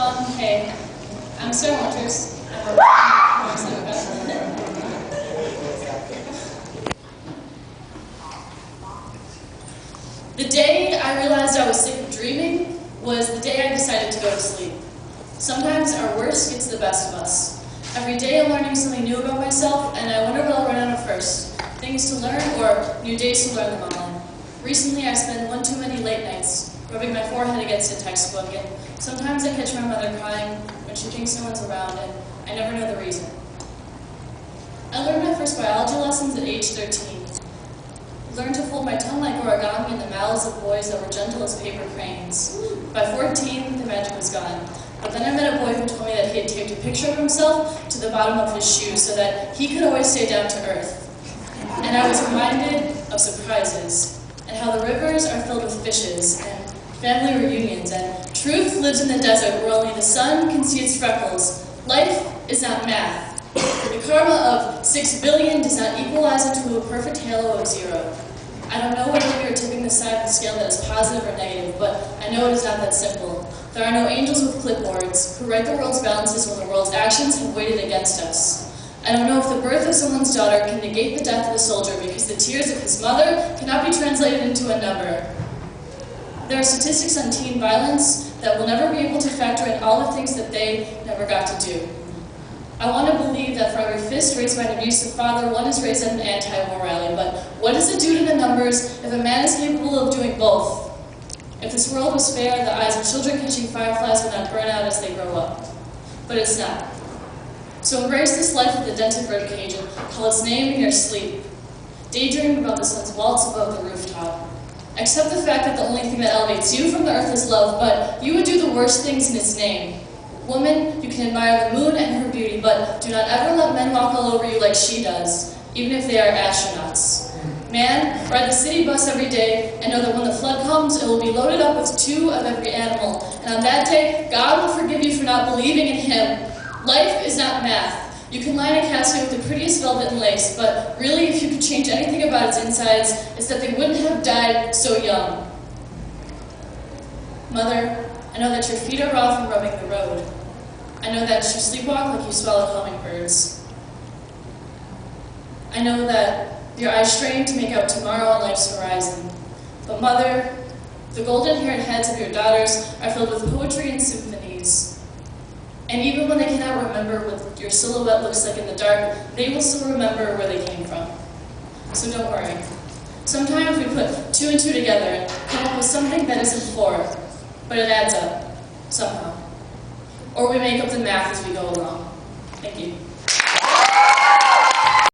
Hey, I'm Sarah Winters. I'm a The day I realized I was sick of dreaming was the day I decided to go to sleep. Sometimes our worst gets the best of us. Every day I'm learning something new about myself, and I wonder what I'll run out of first. Things to learn or new days to learn them all in. Recently I spent one too many late nights, rubbing my forehead against a textbook, and sometimes I catch my mother crying when she thinks no one's around, and I never know the reason. I learned my first biology lessons at age 13. Learned to fold my tongue like origami in the mouths of boys that were gentle as paper cranes. By 14, the magic was gone. But then I met a boy who told me that he had taped a picture of himself to the bottom of his shoe so that he could always stay down to earth. And I was reminded of surprises, and how the rivers are filled with fishes, and family reunions, and truth lives in the desert where only the sun can see its freckles. Life is not math. The karma of 6 billion does not equalize into a perfect halo of 0. I don't know whether we are tipping the side of the scale that is positive or negative, but I know it is not that simple. There are no angels with clipboards who write the world's balances when the world's actions have weighted against us. I don't know if the birth of someone's daughter can negate the death of a soldier because the tears of his mother cannot be translated into a number. There are statistics on teen violence that will never be able to factor in all the things that they never got to do. I want to believe that for every fist raised by an abusive father, one is raised at an anti-war rally, but what does it do to the numbers if a man is capable of doing both? If this world was fair, the eyes of children catching fireflies would not burn out as they grow up. But it's not. So embrace this life with a dented ribcage and call its name in your sleep. Daydream about the sun's waltz above the rooftop. Accept the fact that the only thing that elevates you from the earth is love, but you would do the worst things in its name. Woman, you can admire the moon and her beauty, but do not ever let men walk all over you like she does, even if they are astronauts. Man, ride the city bus every day and know that when the flood comes, it will be loaded up with 2 of every animal. And on that day, God will forgive you for not believing in Him. Life is not math. You can line a casket with the prettiest velvet and lace, but really, if you could change anything about its insides, it's that they wouldn't have died so young. Mother, I know that your feet are raw from rubbing the road. I know that you sleepwalk like you swallowed hummingbirds. I know that your eyes strain to make out tomorrow on life's horizon. But Mother, the golden-haired heads of your daughters are filled with poetry and symphonies. And even when they cannot remember what your silhouette looks like in the dark, they will still remember where they came from. So don't worry. Sometimes we put 2 and 2 together and come up with something that isn't 4, but it adds up, somehow. Or we make up the math as we go along. Thank you.